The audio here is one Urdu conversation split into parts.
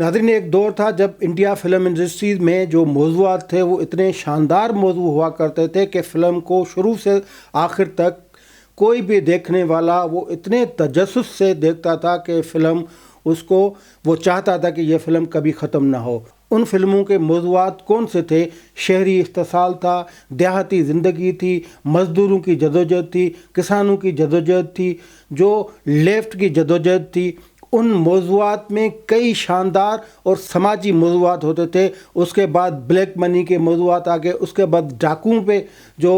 ناظرین، ایک دور تھا جب انڈیا فلم انڈسٹری میں جو موضوعات تھے وہ اتنے شاندار موضوع ہوا کرتے تھے کہ فلم کو شروع سے آخر تک کوئی بھی دیکھنے والا وہ اتنے تجسس سے دیکھتا تھا کہ فلم اس کو وہ چاہتا تھا کہ یہ فلم کبھی ختم نہ ہو۔ ان فلموں کے موضوعات کون سے تھے؟ شہری استحصال تھا، دیہاتی زندگی تھی، مزدوروں کی جدوجہد تھی، کسانوں کی جدوجہد تھی، جو لیفٹ کی جدوجہد تھی۔ ان موضوعات میں کئی شاندار اور سماجی موضوعات ہوتے تھے۔ اس کے بعد بلیک منی کے موضوعات آگے، اس کے بعد ڈاکوؤں پہ جو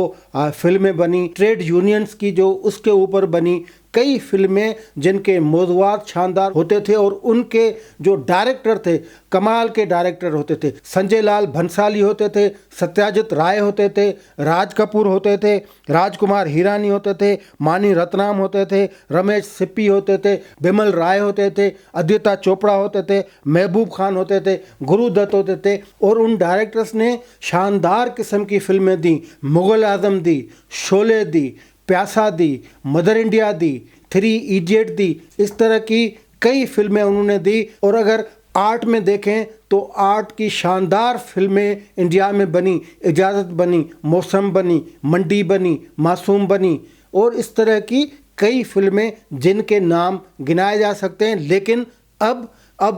فلمیں بنی، ٹریڈ یونینز کی جو اس کے اوپر بنی، کئی فلمیں جن کے موضوعات شاندار ہوتے تھے اور ان کے جو ڈائریکٹر تھے کمال کے ڈائریکٹر ہوتے تھے۔ سنجے لال بھنسالی ہوتے تھے، ستیاجت رائے ہوتے تھے، راج کپور ہوتے تھے، راج کمار ہیرانی ہوتے تھے، مانی رتنام ہوتے تھے، رمیش سپی ہوتے تھے، بمل رائے ہوتے تھے، ادیتا چوپڑا ہوتے تھے، محبوب خان ہوتے تھے، گرو دت ہوتے تھے۔ اور ان ڈائریکٹرز نے شاندار قسم کی فلمیں دیں، مغل اعظم دی، شولے دی، پیاسا دی، مدر انڈیا دی، 3 ایڈیٹ دی، اس طرح کی کئی فلمیں انہوں نے دی۔ اور اگر آرٹ میں دیکھیں تو آرٹ کی شاندار فلمیں انڈیا میں بنی، اجازت بنی، موسم بنی، منڈی بنی، معصوم بنی، اور اس طرح کی کئی فلمیں جن کے نام گنائے جا سکتے ہیں۔ لیکن اب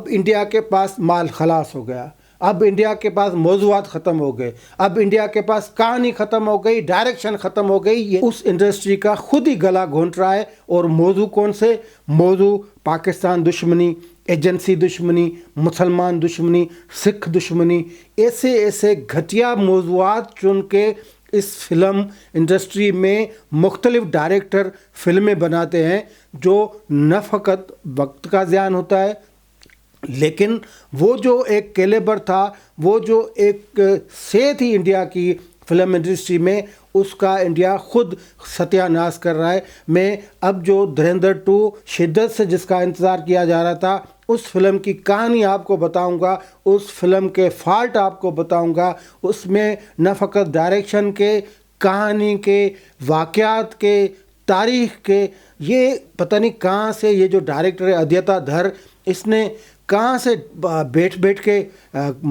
انڈیا کے پاس مال خلاص ہو گیا، اب انڈیا کے پاس موضوعات ختم ہو گئے، اب انڈیا کے پاس کہانی ختم ہو گئی، ڈائریکشن ختم ہو گئی۔ یہ اس انڈسٹری کا خود ہی گلا گھونٹ رہا ہے۔ اور موضوع کون سے؟ موضوع پاکستان دشمنی، ایجنسی دشمنی، مسلمان دشمنی، سکھ دشمنی، ایسے گھٹیا موضوعات چن کے اس فلم انڈسٹری میں مختلف ڈائریکٹر فلمیں بناتے ہیں، جو نہ فقط وقت کا زیان ہوتا ہے، لیکن وہ جو ایک کیلیبر تھا، وہ جو ایک سے تھی انڈیا کی فلم انڈسٹری میں، اس کا انڈیا خود ستیہ ناش کر رہا ہے۔ میں اب جو دھریندر 2 شدت سے جس کا انتظار کیا جا رہا تھا، اس فلم کی کہانی آپ کو بتاؤں گا، اس فلم کے فالٹ آپ کو بتاؤں گا۔ اس میں نہ فقط ڈائریکشن کے، کہانی کے، واقعات کے، تاریخ کے، یہ پتہ نہیں کہاں سے یہ جو ڈائریکٹر ہے ادیتا دھر، اس نے کہاں سے بیٹھ کے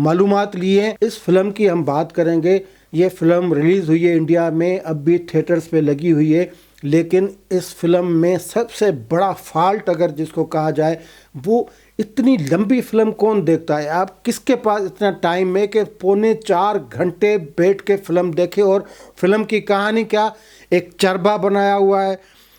معلومات لی ہیں۔ اس فلم کی ہم بات کریں گے۔ یہ فلم ریلیز ہوئی ہے انڈیا میں، اب بھی تھیٹرز پہ لگی ہوئی ہے، لیکن اس فلم میں سب سے بڑا فالٹ اگر جس کو کہا جائے، وہ اتنی لمبی فلم کون دیکھتا ہے؟ آپ کس کے پاس اتنا ٹائم ہے کہ 3.25 گھنٹے بیٹھ کے فلم دیکھے؟ اور فلم کی کہانی کیا؟ ایک چربا بنایا ہوا ہے،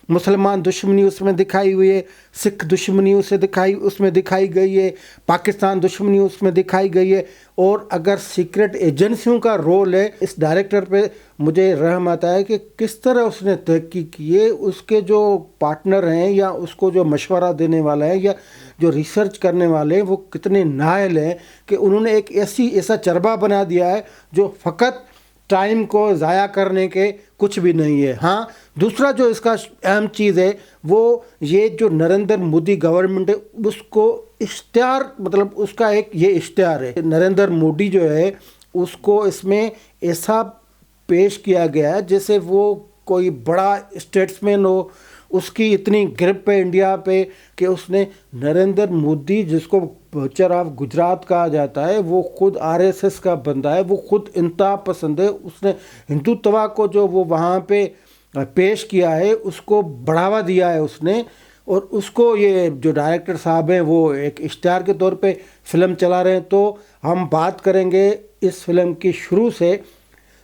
مسلمان دشمنی اس میں دکھائی ہوئی ہے، سکھ دشمنی اس میں دکھائی گئی ہے، پاکستان دشمنی اس میں دکھائی گئی ہے۔ اور اگر سیکرٹ ایجنسیوں کا رول ہے اس ڈائریکٹر پہ، مجھے رحم آتا ہے کہ کس طرح اس نے تحقیق کی ہے، اس کے جو پارٹنر ہیں یا اس کو جو مشورہ دینے والا ہے یا جو ریسرچ کرنے والے ہیں، وہ کتنے نااہل ہیں کہ انہوں نے ایک ایسا چربا بنا دیا ہے جو فقط ٹائم کو ضائع کرنے کے کچھ بھی نہیں ہے۔ ہاں، دوسرا جو اس کا اہم چیز ہے وہ یہ جو نریندر مودی گورنمنٹ ہے، اس کو اشتہار، مطلب اس کا ایک یہ اشتہار ہے، نریندر مودی جو ہے اس کو اس میں ایسا پیش کیا گیا ہے جیسے وہ کوئی بڑا اسٹیٹسمین ہو، اس کی اتنی گرپ ہے انڈیا پہ کہ اس نے نریندر مودی، جس کو بچر آف گجرات کہا جاتا ہے، وہ خود RSS کا بندہ ہے، وہ خود انتہا پسند ہے۔ اس نے ہندوتوا کو جو وہ وہاں پہ پیش کیا ہے، اس کو بڑھاوا دیا ہے اس نے، اور اس کو یہ جو ڈائریکٹر صاحب ہیں وہ ایک اشتہار کے طور پہ فلم چلا رہے ہیں۔ تو ہم بات کریں گے اس فلم کی شروع سے۔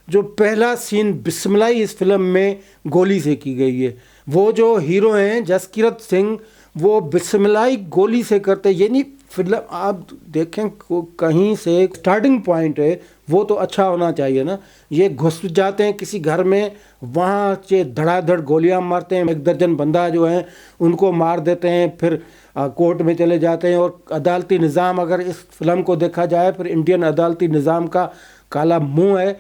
جو پہلا سین بسم اللہ اس فلم میں گولی سے کی گئی ہے، وہ جو ہیرو ہیں جسکرت سنگھ، وہ بسم اللہ گولی سے کرتے، یعنی فلم آپ دیکھیں کہیں سے سٹارٹنگ پوائنٹ ہے وہ تو اچھا ہونا چاہیے نا۔ یہ گھس جاتے ہیں کسی گھر میں، وہاں سے دھڑا دھڑ گولیاں مارتے ہیں، 1 درجن بندہ جو ہیں ان کو مار دیتے ہیں، پھر کورٹ میں چلے جاتے ہیں۔ اور عدالتی نظام اگر اس فلم کو دیکھا جائے، پھر انڈین عدالتی نظام کا کالا منہ ہے۔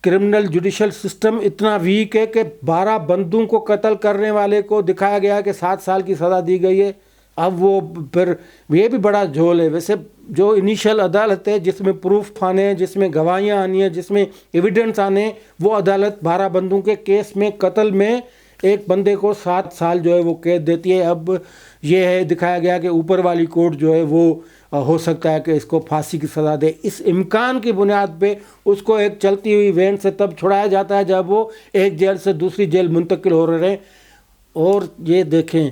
کرمنل جوڈیشل سسٹم اتنا ویک ہے کہ 12 بندوں کو قتل کرنے والے کو دکھایا گیا کہ 7 سال کی سزا دی گئی ہے۔ اب وہ پھر یہ بھی بڑا جھول ہے۔ ویسے جو انیشل عدالت ہے جس میں پروف آنے ہیں، جس میں گواہیاں آنی ہیں، جس میں ایویڈنس آنے ہیں، وہ عدالت 12 بندوں کے کیس میں قتل میں ایک بندے کو 7 سال جو ہے وہ قید دیتی ہے۔ اب یہ ہے دکھایا گیا کہ اوپر والی کورٹ جو ہے وہ ہو سکتا ہے کہ اس کو پھانسی کی سزا دے. اس امکان کی بنیاد پہ اس کو ایک چلتی ہوئی وین سے تب چھڑایا جاتا ہے جب وہ ایک جیل سے دوسری جیل منتقل ہو رہے ہیں. اور یہ دیکھیں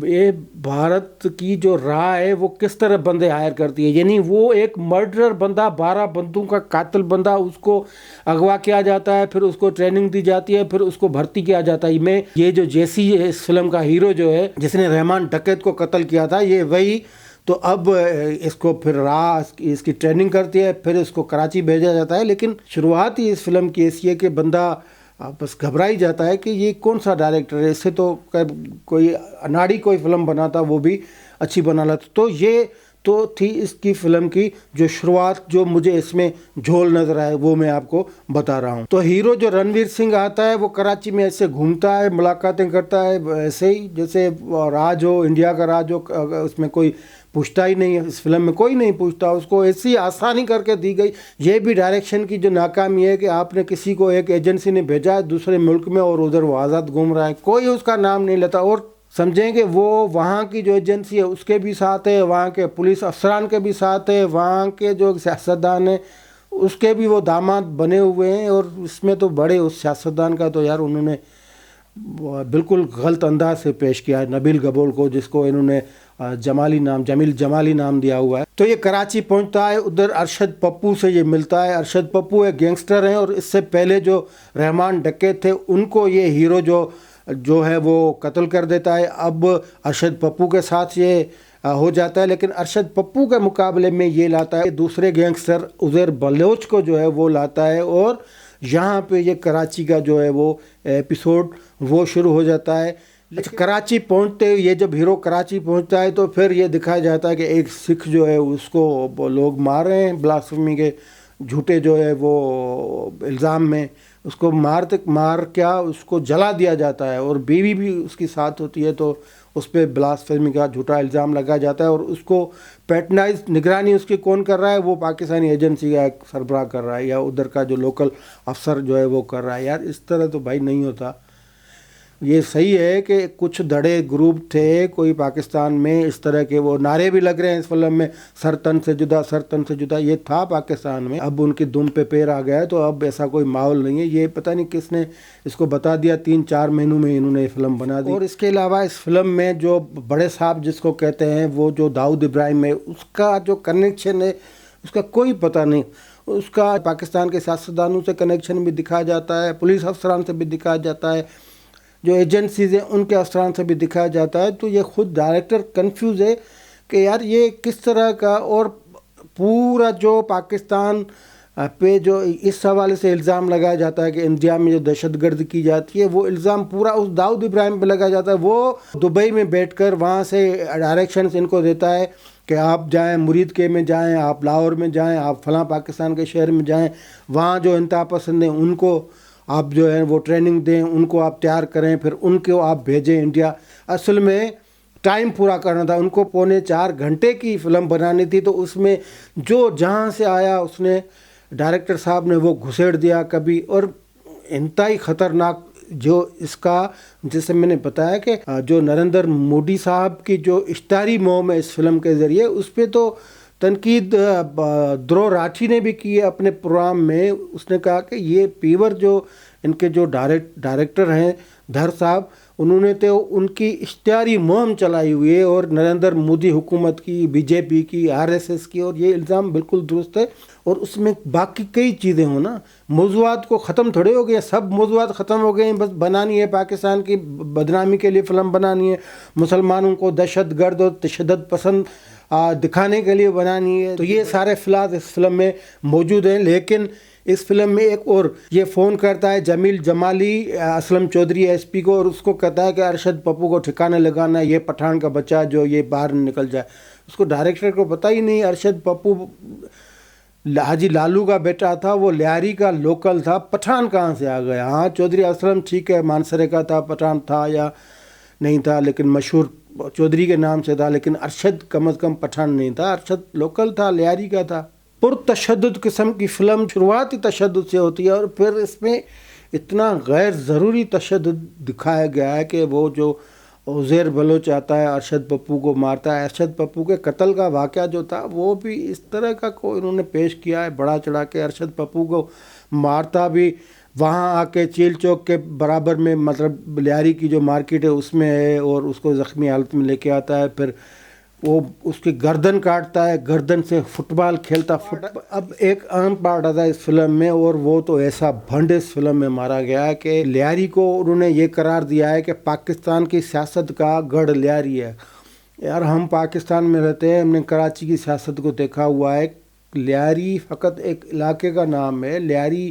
یہ بھارت کی جو راہ ہے وہ کس طرح بندے ہائر کرتی ہے. یعنی وہ ایک مرڈرر بندہ، 12 بندوں کا قاتل بندہ، اس کو اغوا کیا جاتا ہے، پھر اس کو ٹریننگ دی جاتی ہے، پھر اس کو بھرتی کیا جاتا ہے. میں یہ جو جیسی اس فلم کا ہیرو جو ہے جس نے رحمان ڈکیت کو قتل کیا تھا، یہ وہی. تو اب اس کو پھر راہ اس کی ٹریننگ کرتی ہے، پھر اس کو کراچی بھیجا جاتا ہے. لیکن شروعات ہی اس فلم کی ایسی ہے کہ بندہ بس گھبرا ہی جاتا ہے کہ یہ کون سا ڈائریکٹر ہے، اس سے تو کوئی اناڑی کوئی فلم بناتا وہ بھی اچھی بنا لیتا. تو یہ تو تھی اس کی فلم کی جو شروعات. جو مجھے اس میں جھول نظر آئے وہ میں آپ کو بتا رہا ہوں. تو ہیرو جو رنویر سنگھ آتا ہے وہ کراچی میں ایسے گھومتا ہے، ملاقاتیں کرتا ہے، ایسے ہی جیسے راج ہو، انڈیا کا راج ہو. اس میں کوئی پوچھتا ہی نہیں ہے، اس فلم میں کوئی نہیں پوچھتا. اس کو ایسی آسانی کر کے دی گئی. یہ بھی ڈائریکشن کی جو ناکامی ہے کہ آپ نے کسی کو ایک ایجنسی نے بھیجا ہے دوسرے ملک میں اور ادھر وہ آزاد گھوم رہا ہے، کوئی اس کا نام نہیں لیتا. اور سمجھیں کہ وہ وہاں کی جو ایجنسی ہے اس کے بھی ساتھ ہے، وہاں کے پولیس افسران کے بھی ساتھ ہے، وہاں کے جو سیاستدان ہیں اس کے بھی وہ داماد بنے ہوئے ہیں. اور اس میں تو بڑے اس سیاستدان کا تو یار انہوں نے بالکل غلط انداز سے پیش کیا ہے، نبیل گبول کو، جس کو انہوں نے جمیل جمالی نام دیا ہوا ہے. تو یہ کراچی پہنچتا ہے، ادھر ارشد پپو سے یہ ملتا ہے. ارشد پپو ایک گینگسٹر ہیں اور اس سے پہلے جو رحمان ڈکیت تھے ان کو یہ ہیرو جو ہے وہ قتل کر دیتا ہے. اب ارشد پپو کے ساتھ یہ ہو جاتا ہے، لیکن ارشد پپو کے مقابلے میں یہ لاتا ہے دوسرے گینگسٹر عزیر بلوچ کو جو ہے وہ لاتا ہے. اور یہاں پہ یہ کراچی کا جو ہے وہ ایپیسوڈ وہ شروع ہو جاتا ہے. کراچی پہنچتے یہ جب ہیرو کراچی پہنچتا ہے تو پھر یہ دکھایا جاتا ہے کہ ایک سکھ جو ہے اس کو لوگ مار رہے ہیں بلاسفیمی کے جھوٹے جو ہے وہ الزام میں. اس کو مار کیا اس کو جلا دیا جاتا ہے، اور بیوی بھی اس کی ساتھ ہوتی ہے. تو اس پہ بلاسفیمی کا جھوٹا الزام لگا جاتا ہے، اور اس کو پیٹرنائز نگرانی اس کی کون کر رہا ہے؟ وہ پاکستانی ایجنسی کا ایک سربراہ کر رہا ہے، یا ادھر کا جو لوکل افسر جو ہے وہ کر رہا ہے. یار اس طرح تو بھائی نہیں ہوتا. یہ صحیح ہے کہ کچھ دڑے گروپ تھے کوئی پاکستان میں اس طرح کے، وہ نعرے بھی لگ رہے ہیں اس فلم میں، سر تن سے جدا، سر تن سے جدا. یہ تھا پاکستان میں، اب ان کی دم پہ پیر آ گیا ہے، تو اب ایسا کوئی ماحول نہیں ہے. یہ پتہ نہیں کس نے اس کو بتا دیا، 3-4 مہینوں میں انہوں نے یہ فلم بنا دی. اور اس کے علاوہ اس فلم میں جو بڑے صاحب جس کو کہتے ہیں وہ جو داؤد ابراہیم ہے، اس کا جو کنیکشن ہے اس کا کوئی پتہ نہیں. اس کا پاکستان کے سیاستدانوں سے کنیکشن بھی دکھایا جاتا ہے، پولیس افسران سے بھی دکھایا جاتا ہے، جو ایجنسیز ہیں ان کے افسران سے بھی دکھایا جاتا ہے. تو یہ خود ڈائریکٹر کنفیوز ہے کہ یار یہ کس طرح کا. اور پورا جو پاکستان پہ جو اس حوالے سے الزام لگایا جاتا ہے کہ انڈیا میں جو دہشت گرد کی جاتی ہے، وہ الزام پورا اس داؤد ابراہیم پہ لگایا جاتا ہے. وہ دبئی میں بیٹھ کر وہاں سے ڈائریکشنز ان کو دیتا ہے کہ آپ جائیں مرید کے میں جائیں، آپ لاہور میں جائیں، آپ فلاں پاکستان کے شہر میں جائیں، وہاں جو انتہا پسند ہیں ان کو آپ جو ہے وہ ٹریننگ دیں، ان کو آپ تیار کریں، پھر ان کو آپ بھیجیں انڈیا. اصل میں ٹائم پورا کرنا تھا ان کو، 3.25 گھنٹے کی فلم بنانی تھی. تو اس میں جو جہاں سے آیا اس نے ڈائریکٹر صاحب نے وہ گھسیڑ دیا کبھی. اور انتہائی خطرناک جو اس کا، جیسے میں نے بتایا کہ جو نریندر مودی صاحب کی جو اشتہاری مہم ہے اس فلم کے ذریعے، اس پہ تو تنقید درو راٹھی نے بھی کی ہے اپنے پروگرام میں. اس نے کہا کہ یہ پیور جو ان کے جو ڈائریکٹر ہیں دھر صاحب، انہوں نے تو ان کی اشتہاری مہم چلائی ہوئی ہے، اور نریندر مودی حکومت کی، بی جے پی کی، RSS کی. اور یہ الزام بالکل درست ہے. اور اس میں باقی کئی چیزیں ہوں نا، موضوعات کو ختم تھوڑے ہو گئے، سب موضوعات ختم ہو گئے ہیں. بس بنانی ہے پاکستان کی بدنامی کے لیے فلم بنانی ہے، مسلمانوں کو دہشت گرد اور تشدد پسند دکھانے کے لیے بنانی ہے. تو یہ سارے فلاد اس فلم میں موجود ہیں. لیکن اس فلم میں ایک اور یہ فون کرتا ہے جمیل جمالی اسلم چودھری SP کو، اور اس کو کہتا ہے کہ ارشد پپو کو ٹھکانے لگانا ہے، یہ پٹھان کا بچہ جو یہ باہر نکل جائے. اس کو ڈائریکٹر کو پتہ ہی نہیں ارشد پپو حاجی لالو کا بیٹا تھا، وہ لیاری کا لوکل تھا، پٹھان کہاں سے آ گیا. ہاں چودھری اسلم ٹھیک ہے مانسرے کا تھا، پٹھان تھا یا نہیں تھا، لیکن مشہور چودھری کے نام سے تھا. لیکن ارشد کم از کم پٹھان نہیں تھا، ارشد لوکل تھا، لیاری کا تھا. پرتشدد قسم کی فلم، شروعات ہی تشدد سے ہوتی ہے، اور پھر اس میں اتنا غیر ضروری تشدد دکھایا گیا ہے کہ وہ جو عزیر بلوچ آتا ہے ارشد پپو کو مارتا ہے. ارشد پپو کے قتل کا واقعہ جو تھا وہ بھی اس طرح کا کو انہوں نے پیش کیا ہے, بڑا چڑھا کے ارشد پپو کو مارتا بھی وہاں آ کے چیل چوک کے برابر میں, مطلب لیاری کی جو مارکیٹ ہے اس میں ہے, اور اس کو زخمی حالت میں لے کے آتا ہے, پھر وہ اس کی گردن کاٹتا ہے, گردن سے فٹ بال کھیلتا. اب ایک اہم پارٹ آتا ہے اس فلم میں, اور وہ تو ایسا بھنڈ اس فلم میں مارا گیا ہے کہ لیاری کو انہوں نے یہ قرار دیا ہے کہ پاکستان کی سیاست کا گڑھ لیاری ہے. یار ہم پاکستان میں رہتے ہیں, ہم نے کراچی کی سیاست کو دیکھا ہوا ہے. لیاری فقط ایک علاقے کا نام ہے. لیاری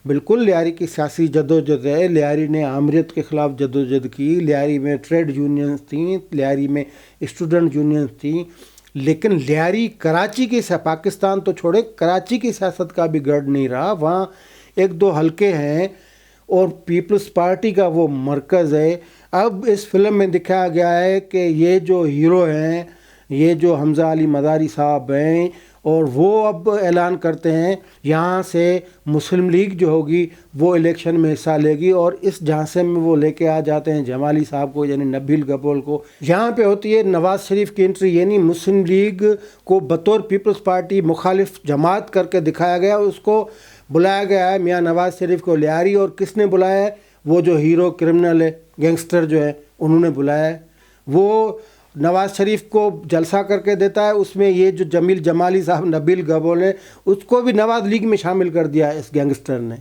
بالکل لیاری کی سیاسی جدوجہد ہے. لیاری نے آمریت کے خلاف جدوجہد کی, لیاری میں ٹریڈ یونینز تھیں, لیاری میں اسٹوڈنٹ یونینز تھیں, لیکن لیاری کراچی کی پاکستان تو چھوڑے کراچی کی سیاست کا بھی گڑھ نہیں رہا. وہاں ایک دو حلقے ہیں اور پیپلز پارٹی کا وہ مرکز ہے. اب اس فلم میں دکھایا گیا ہے کہ یہ جو ہیرو ہیں, یہ جو حمزہ علی مداری صاحب ہیں, اور وہ اب اعلان کرتے ہیں یہاں سے مسلم لیگ جو ہوگی وہ الیکشن میں حصہ لے گی, اور اس جھانسے میں وہ لے کے آ جاتے ہیں جمالی صاحب کو, یعنی نبیل گبول کو. یہاں پہ ہوتی ہے نواز شریف کی انٹری, یعنی مسلم لیگ کو بطور پیپلز پارٹی مخالف جماعت کر کے دکھایا گیا. اس کو بلایا گیا ہے میاں نواز شریف کو لیاری, اور کس نے بلایا ہے؟ وہ جو ہیرو کرمنل ہے, گینگسٹر جو ہے, انہوں نے بلایا ہے. وہ نواز شریف کو جلسہ کر کے دیتا ہے. اس میں یہ جو جمیل جمالی صاحب نبیل گبول ہے, اس کو بھی نواز لیگ میں شامل کر دیا ہے اس گینگسٹر نے.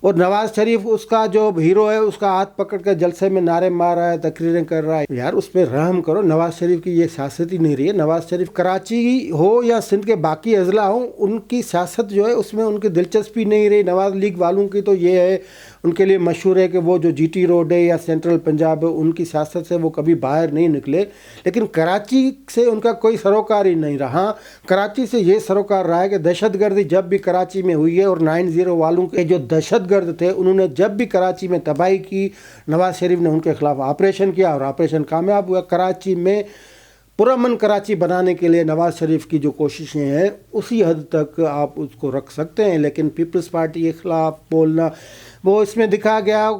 اور نواز شریف اس کا جو ہیرو ہے اس کا ہاتھ پکڑ کے جلسے میں نعرے مار رہا ہے, تقریریں کر رہا ہے. یار اس پہ رحم کرو. نواز شریف کی یہ سیاست ہی نہیں رہی ہے. نواز شریف کراچی ہو یا سندھ کے باقی اضلاع ہوں, ان کی سیاست جو ہے اس میں ان کی دلچسپی نہیں رہی. نواز لیگ والوں کی تو یہ ہے, ان کے لیے مشہور ہے کہ وہ جو جی ٹی روڈ ہے یا سینٹرل پنجاب ہے, ان کی سیاست سے وہ کبھی باہر نہیں نکلے. لیکن کراچی سے ان کا کوئی سروکار ہی نہیں رہا. کراچی سے یہ سروکار رہا ہے کہ دہشت گردی جب بھی کراچی میں ہوئی ہے, اور 90 والوں کے جو دہشت گرد تھے انہوں نے جب بھی کراچی میں تباہی کی, نواز شریف نے ان کے خلاف آپریشن کیا, اور آپریشن کامیاب ہوا. کراچی میں پرامن کراچی بنانے کے لیے نواز شریف کی جو کوششیں ہیں اسی حد تک آپ اس کو رکھ سکتے ہیں. لیکن پیپلز پارٹی کے خلاف بولنا, وہ اس میں دکھا گیا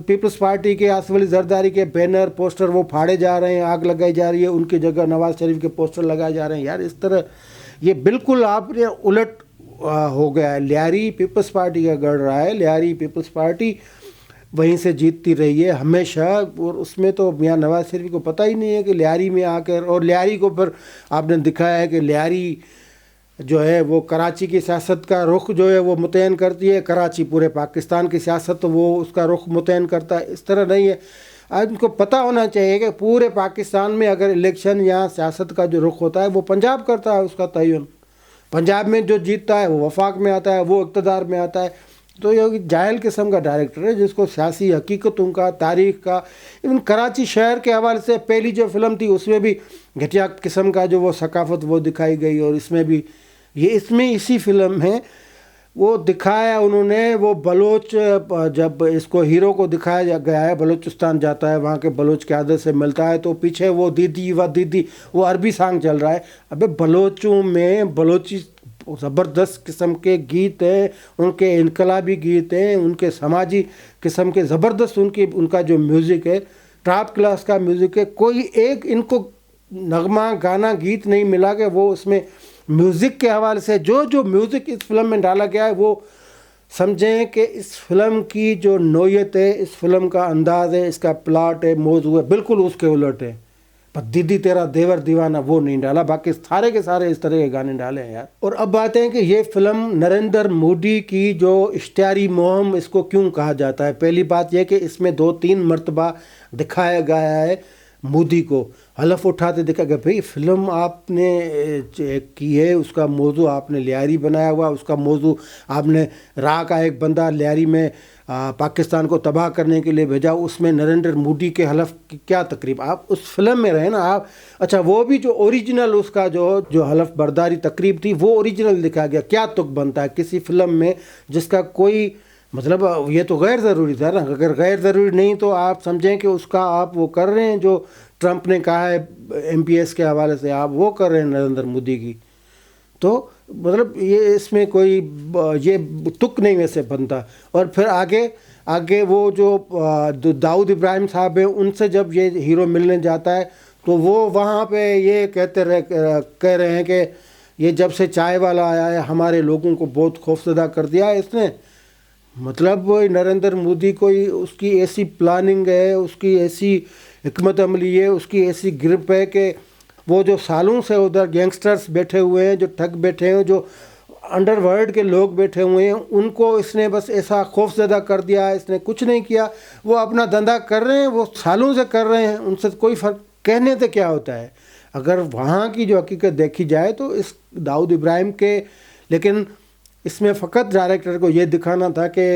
پیپلز پارٹی کے آصف علی زرداری کے بینر پوسٹر وہ پھاڑے جا رہے ہیں, آگ لگائی جا رہی ہے, ان کی جگہ نواز شریف کے پوسٹر لگائے جا رہے ہیں. یار اس طرح یہ بالکل آپ نے الٹ ہو گیا ہے. لیاری پیپلز پارٹی کا گڑھ رہا ہے. لیاری پیپلز پارٹی وہیں سے جیتتی رہی ہے ہمیشہ, اور اس میں تو میاں نواز شریف کو پتہ ہی نہیں ہے کہ لیاری میں آ کر, اور لیاری کو پھر آپ نے دکھایا ہے کہ لیاری جو ہے وہ کراچی کی سیاست کا رخ جو ہے وہ متعین کرتی ہے, کراچی پورے پاکستان کی سیاست وہ اس کا رخ متعین کرتا ہے. اس طرح نہیں ہے. آج ان کو پتہ ہونا چاہیے کہ پورے پاکستان میں اگر الیکشن یا سیاست کا جو رخ ہوتا ہے وہ پنجاب کرتا ہے اس کا تعین. پنجاب میں جو جیتتا ہے وہ وفاق میں آتا ہے, وہ اقتدار میں آتا ہے. تو یہ جاہل قسم کا ڈائریکٹر ہے جس کو سیاسی حقیقتوں کا, تاریخ کا, ایون کراچی شہر کے حوالے سے پہلی جو فلم تھی اس میں بھی گھٹیا قسم کا جو وہ ثقافت وہ دکھائی گئی, اور اس میں بھی یہ اس میں اسی فلم ہے وہ دکھایا انہوں نے. وہ بلوچ جب اس کو ہیرو کو دکھایا گیا ہے, بلوچستان جاتا ہے, وہاں کے بلوچ قیادت سے ملتا ہے, تو پیچھے وہ دیدی و دیدی وہ عربی سانگ چل رہا ہے. ابے بلوچوں میں بلوچی زبردست قسم کے گیت ہیں, ان کے انقلابی گیت ہیں, ان کے سماجی قسم کے زبردست ان کا جو میوزک ہے ٹاپ کلاس کا میوزک ہے. کوئی ایک ان کو نغمہ گانا گیت نہیں ملا کہ وہ اس میں میوزک کے حوالے سے جو میوزک اس فلم میں ڈالا گیا ہے وہ سمجھیں کہ اس فلم کی جو نوعیت ہے, اس فلم کا انداز ہے, اس کا پلاٹ ہے, موضوع ہے, بالکل اس کے الٹ ہے. پر دیدی تیرا دیور دیوانہ وہ نہیں ڈالا, باقی سارے کے سارے اس طرح کے گانے ڈالے ہیں یار. اور اب بات ہے کہ یہ فلم نریندر مودی کی جو اشتہاری مہم اس کو کیوں کہا جاتا ہے. پہلی بات یہ کہ اس میں 2-3 مرتبہ دکھایا گیا ہے مودی کو, حلف اٹھاتے دیکھا گیا بھئی فلم آپ نے کی ہے, اس کا موضوع آپ نے لیاری بنایا ہوا, اس کا موضوع آپ نے راہ کا ایک بندہ لیاری میں پاکستان کو تباہ کرنے کے لیے بھیجا, اس میں نریندر مودی کے حلف کی کیا تقریب, آپ اس فلم میں رہے نا آپ. اچھا وہ بھی جو اوریجنل اس کا جو حلف برداری تقریب تھی وہ اوریجنل دکھایا گیا. کیا تک بنتا ہے کسی فلم میں جس کا کوئی مطلب, یہ تو غیر ضروری تھا نا. اگر غیر ضروری نہیں تو آپ سمجھیں کہ اس کا آپ وہ کر رہے ہیں جو ٹرمپ نے کہا ہے ایم پی ایس کے حوالے سے, آپ وہ کر رہے ہیں نریندر مودی کی. تو مطلب یہ اس میں کوئی یہ تک نہیں ویسے بنتا. اور پھر آگے وہ جو داؤد ابراہیم صاحب ہیں ان سے جب یہ ہیرو ملنے جاتا ہے تو وہ وہاں پہ یہ کہہ رہے ہیں کہ یہ جب سے چائے والا آیا ہے ہمارے لوگوں کو بہت خوفزدہ کر دیا ہے اس نے. مطلب نریندر مودی کوئی اس کی ایسی پلاننگ ہے, اس کی ایسی حکمت عملی ہے, اس کی ایسی گرپ ہے کہ وہ جو سالوں سے ادھر گینگسٹرز بیٹھے ہوئے ہیں, جو ٹھگ بیٹھے ہیں, جو انڈر ورلڈ کے لوگ بیٹھے ہوئے ہیں, ان کو اس نے بس ایسا خوف زدہ کر دیا. اس نے کچھ نہیں کیا, وہ اپنا دھندا کر رہے ہیں, وہ سالوں سے کر رہے ہیں, ان سے کوئی فرق کہنے سے کیا ہوتا ہے. اگر وہاں کی جو حقیقت دیکھی جائے تو اس داؤد ابراہیم کے, لیکن اس میں فقط ڈائریکٹر کو یہ دکھانا تھا کہ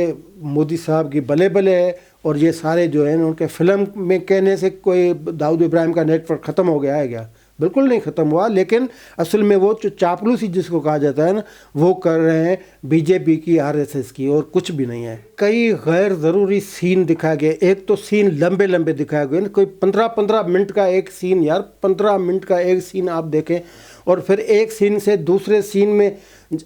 مودی صاحب کی بلے بلے ہے, اور یہ سارے جو ہیں ان کے فلم میں کہنے سے کوئی داؤد ابراہیم کا نیٹ ورک ختم ہو گیا ہے کیا؟ بالکل نہیں ختم ہوا. لیکن اصل میں وہ جو چاپلوسی جس کو کہا جاتا ہے نا, وہ کر رہے ہیں بی جے پی کی, RSS کی, اور کچھ بھی نہیں ہے. کئی غیر ضروری سین دکھائے گئے. ایک تو سین لمبے دکھائے گئے, کوئی 15 منٹ کا ایک سین, یار 15 منٹ کا ایک سین آپ دیکھیں, اور پھر ایک سین سے دوسرے سین میں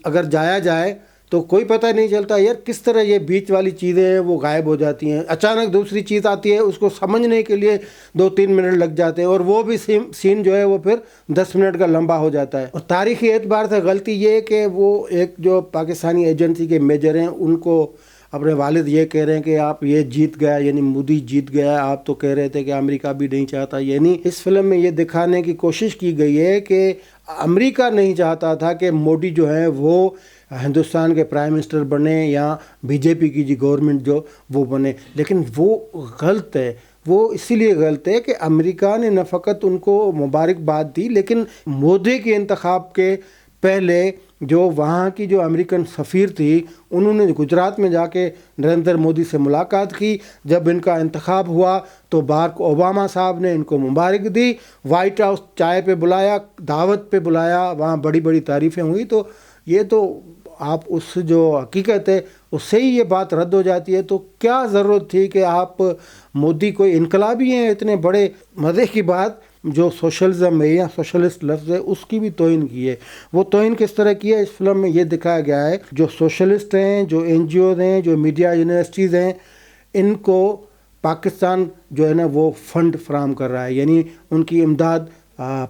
اگر جایا جائے تو کوئی پتہ نہیں چلتا یار کس طرح یہ بیچ والی چیزیں ہیں وہ غائب ہو جاتی ہیں. اچانک دوسری چیز آتی ہے, اس کو سمجھنے کے لیے 2-3 منٹ لگ جاتے ہیں, اور وہ بھی سین جو ہے وہ پھر 10 منٹ کا لمبا ہو جاتا ہے. اور تاریخی اعتبار سے غلطی یہ ہے کہ وہ ایک جو پاکستانی ایجنسی کے میجر ہیں ان کو اپنے والد یہ کہہ رہے ہیں کہ آپ یہ جیت گیا, یعنی مودی جیت گیا. آپ تو کہہ رہے تھے کہ امریکہ بھی نہیں چاہتا. یعنی اس فلم میں یہ دکھانے کی کوشش کی گئی ہے کہ امریکہ نہیں چاہتا تھا کہ مودی جو ہے وہ ہندوستان کے پرائم منسٹر بنے یا بی جے پی کی جو گورنمنٹ جو وہ بنے. لیکن وہ غلط ہے. وہ اسی لیے غلط ہے کہ امریکہ نے نہ فقط ان کو مبارکباد دی, لیکن مودی کے انتخاب کے پہلے جو وہاں کی جو امریکن سفیر تھی انہوں نے گجرات میں جا کے نریندر مودی سے ملاقات کی. جب ان کا انتخاب ہوا تو باراک اوباما صاحب نے ان کو مبارک دی, وائٹ ہاؤس چائے پہ بلایا, دعوت پہ بلایا, وہاں بڑی بڑی تعریفیں ہوئی. تو یہ تو آپ اس جو حقیقت ہے اس سے ہی یہ بات رد ہو جاتی ہے. تو کیا ضرورت تھی کہ آپ مودی کوئی انقلابی ہیں اتنے بڑے. مزے کی بات جو سوشلزم ہے یا سوشلسٹ لفظ ہے اس کی بھی توہین کی ہے. وہ توہین کس طرح کی ہے اس فلم میں یہ دکھایا گیا ہے. جو سوشلسٹ ہیں, جو NGOز ہیں, جو میڈیا یونیورسٹیز ہیں, ان کو پاکستان جو ہے نا وہ فنڈ فراہم کر رہا ہے, یعنی ان کی امداد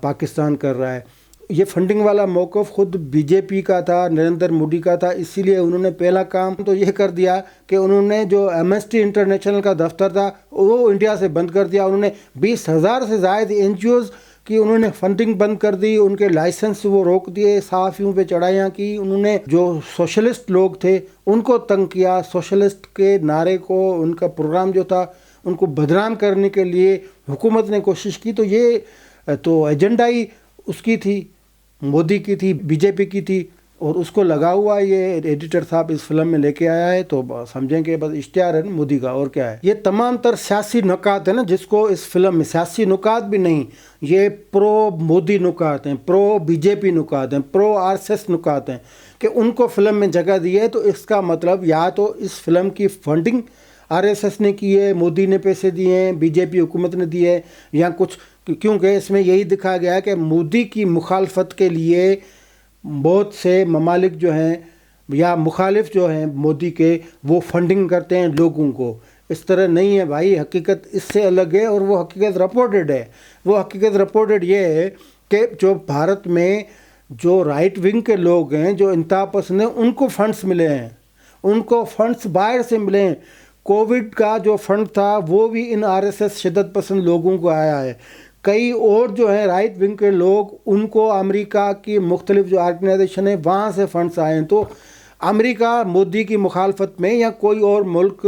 پاکستان کر رہا ہے. یہ فنڈنگ والا موقف خود بی جے پی کا تھا, نریندر مودی کا تھا. اسی لیے انہوں نے پہلا کام تو یہ کر دیا کہ انہوں نے جو ایمنسٹی انٹرنیشنل کا دفتر تھا وہ انڈیا سے بند کر دیا. انہوں نے 20,000 سے زائد NGOز کی انہوں نے فنڈنگ بند کر دی, ان کے لائسنس وہ روک دیے, صحافیوں پہ چڑھائیاں کی. انہوں نے جو سوشلسٹ لوگ تھے ان کو تنگ کیا, سوشلسٹ کے نعرے کو, ان کا پروگرام جو تھا ان کو بدنام کرنے کے لیے حکومت نے کوشش کی. تو یہ تو ایجنڈا ہی اس کی تھی, مودی کی تھی, بی جے پی کی تھی, اور اس کو لگا ہوا یہ ایڈیٹر صاحب اس فلم میں لے کے آیا ہے. تو سمجھیں کہ بس اشتہار ہے مودی کا, اور کیا ہے. یہ تمام تر سیاسی نکات ہیں نا جس کو اس فلم میں, سیاسی نکات بھی نہیں, یہ پرو مودی نکات ہیں, پرو بی جے پی نکات ہیں, پرو RSS نکات ہیں کہ ان کو فلم میں جگہ دی ہے. تو اس کا مطلب یا تو اس فلم کی فنڈنگ RSS نے کی ہے, مودی نے پیسے دیے ہیں, بی جے پی حکومت نے دیے, یا کچھ. کیونکہ اس میں یہی دکھایا گیا ہے کہ مودی کی مخالفت کے لیے بہت سے ممالک جو ہیں یا مخالف جو ہیں مودی کے وہ فنڈنگ کرتے ہیں لوگوں کو. اس طرح نہیں ہے بھائی, حقیقت اس سے الگ ہے, اور وہ حقیقت رپورٹڈ ہے. وہ حقیقت رپورٹڈ یہ ہے کہ جو بھارت میں جو رائٹ ونگ کے لوگ ہیں, جو انتہا پسند ہیں, ان کو فنڈز ملے ہیں, ان کو فنڈز باہر سے ملے ہیں. کووڈ کا جو فنڈ تھا وہ بھی ان RSS شدت پسند لوگوں کو آیا ہے. کئی اور جو ہیں رائٹ ونگ کے لوگ, ان کو امریکہ کی مختلف جو آرگنائزیشن ہیں وہاں سے فنڈز آئے ہیں. تو امریکہ مودی کی مخالفت میں یا کوئی اور ملک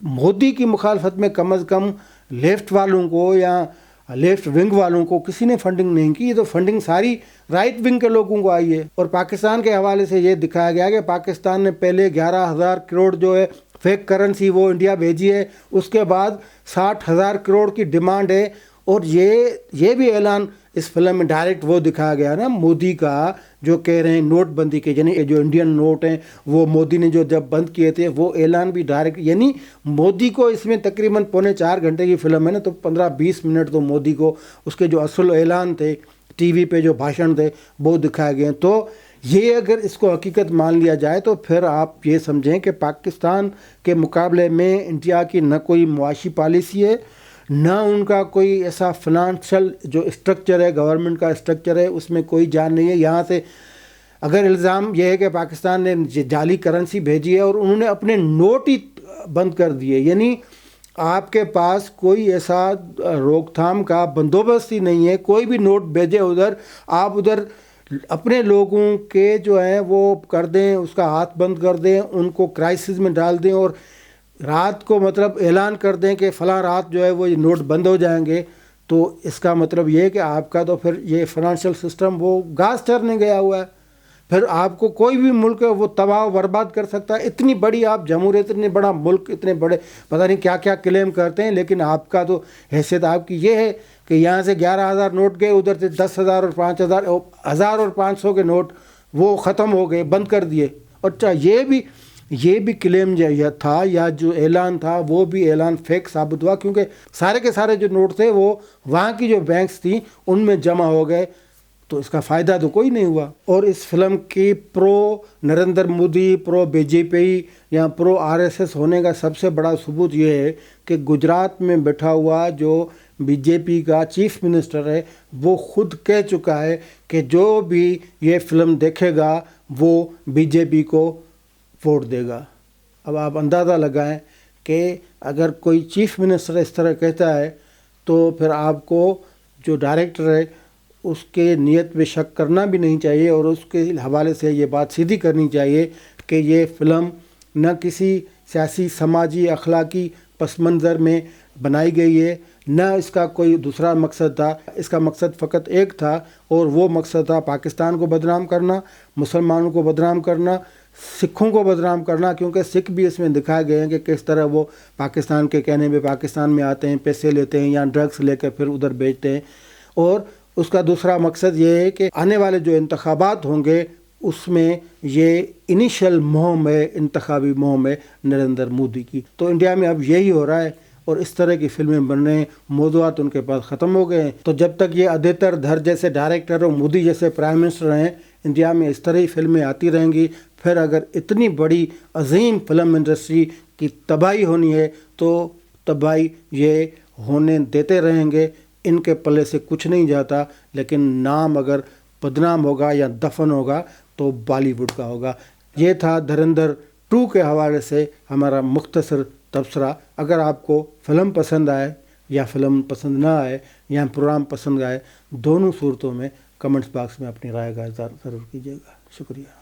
مودی کی مخالفت میں کم از کم لیفٹ والوں کو یا لیفٹ ونگ والوں کو کسی نے فنڈنگ نہیں کی. یہ تو فنڈنگ ساری رائٹ ونگ کے لوگوں کو آئی ہے. اور پاکستان کے حوالے سے یہ دکھایا گیا کہ پاکستان نے پہلے 11,000 کروڑ جو ہے فیک کرنسی وہ انڈیا بھیجی ہے, اس کے بعد 60,000 کروڑ کی ڈیمانڈ ہے. اور یہ بھی اعلان اس فلم میں ڈائریکٹ وہ دکھایا گیا نا مودی کا, جو کہہ رہے ہیں نوٹ بندی کے, یعنی جو انڈین نوٹ ہیں وہ مودی نے جو جب بند کیے تھے وہ اعلان بھی ڈائریکٹ. یعنی مودی کو اس میں تقریباً 3.25 گھنٹے کی فلم ہے نا, تو 15-20 منٹ تو مودی کو اس کے جو اصل اعلان تھے, ٹی وی پہ جو بھاشن تھے وہ دکھائے گئے. تو یہ اگر اس کو حقیقت مان لیا جائے تو پھر آپ یہ سمجھیں کہ پاکستان کے مقابلے میں انڈیا کی نہ کوئی معاشی پالیسی ہے، نہ ان کا کوئی ایسا فنانشل جو اسٹرکچر ہے، گورنمنٹ کا اسٹرکچر ہے، اس میں کوئی جان نہیں ہے۔ یہاں سے اگر الزام یہ ہے کہ پاکستان نے جعلی کرنسی بھیجی ہے اور انہوں نے اپنے نوٹ ہی بند کر دیے، یعنی آپ کے پاس کوئی ایسا روک تھام کا بندوبست ہی نہیں ہے، کوئی بھی نوٹ بھیجے ادھر، آپ ادھر اپنے لوگوں کے جو ہیں وہ کر دیں، اس کا ہاتھ بند کر دیں، ان کو کرائسس میں ڈال دیں، اور رات کو مطلب اعلان کر دیں کہ فلاں رات جو ہے وہ یہ نوٹ بند ہو جائیں گے، تو اس کا مطلب یہ ہے کہ آپ کا تو پھر یہ فنانشل سسٹم وہ گھاس چرنے گیا ہوا ہے۔ پھر آپ کو کوئی بھی ملک ہے وہ تباہ و برباد کر سکتا ہے۔ اتنی بڑی آپ جمہوریت، اتنے بڑا ملک، اتنے بڑے پتہ نہیں کیا کیا کلیم کرتے ہیں، لیکن آپ کا تو حیثیت آپ کی یہ ہے کہ یہاں سے 11,000 نوٹ گئے، ادھر سے 10,000 اور 5,000 1000 اور 500 کے نوٹ وہ ختم ہو گئے، بند کر دیے۔ اچھا یہ بھی کلیم جو تھا یا جو اعلان تھا وہ بھی اعلان فیک ثابت ہوا، کیونکہ سارے کے سارے جو نوٹ تھے وہ وہاں کی جو بینکس تھیں ان میں جمع ہو گئے، تو اس کا فائدہ تو کوئی نہیں ہوا۔ اور اس فلم کی پرو نریندر مودی، پرو بی جے پی یا پرو RSS ہونے کا سب سے بڑا ثبوت یہ ہے کہ گجرات میں بیٹھا ہوا جو بی جے پی کا چیف منسٹر ہے وہ خود کہہ چکا ہے کہ جو بھی یہ فلم دیکھے گا وہ بی جے پی کو ووٹ دے گا۔ اب آپ اندازہ لگائیں کہ اگر کوئی چیف منسٹر اس طرح کہتا ہے تو پھر آپ کو جو ڈائریکٹر ہے اس کے نیت میں شک کرنا بھی نہیں چاہیے، اور اس کے حوالے سے یہ بات سیدھی کرنی چاہیے کہ یہ فلم نہ کسی سیاسی، سماجی، اخلاقی پس منظر میں بنائی گئی ہے، نہ اس کا کوئی دوسرا مقصد تھا۔ اس کا مقصد فقط ایک تھا، اور وہ مقصد تھا پاکستان کو بدنام کرنا، مسلمانوں کو بدنام کرنا، سکھوں کو بدنام کرنا، کیونکہ سکھ بھی اس میں دکھائے گئے ہیں کہ کس طرح وہ پاکستان کے کہنے پہ پاکستان میں آتے ہیں، پیسے لیتے ہیں یا ڈرگس لے کر پھر ادھر بیچتے ہیں۔ اور اس کا دوسرا مقصد یہ ہے کہ آنے والے جو انتخابات ہوں گے اس میں یہ انیشل مہم ہے، انتخابی مہم ہے نریندر مودی کی۔ تو انڈیا میں اب یہی ہو رہا ہے، اور اس طرح کی فلمیں بن رہے ہیں، موضوعات ان کے پاس ختم ہو گئے ہیں۔ تو جب تک یہ ادیتر دھر جیسے ڈائریکٹر اور مودی جیسے پرائم منسٹر ہیں، انڈیا میں اس طرح ہی فلمیں آتی رہیں گی۔ پھر اگر اتنی بڑی عظیم فلم انڈسٹری کی تباہی ہونی ہے تو تباہی یہ ہونے دیتے رہیں گے، ان کے پلے سے کچھ نہیں جاتا۔ لیکن نام اگر بدنام ہوگا یا دفن ہوگا تو بالی ووڈ کا ہوگا۔ یہ تھا دھرندر 2 کے حوالے سے ہمارا مختصر تبصرہ۔ اگر آپ کو فلم پسند آئے یا فلم پسند نہ آئے یا پروگرام پسند آئے، دونوں صورتوں میں کمنٹس باکس میں اپنی رائے کا اظہار ضرور کیجیے گا۔ شکریہ۔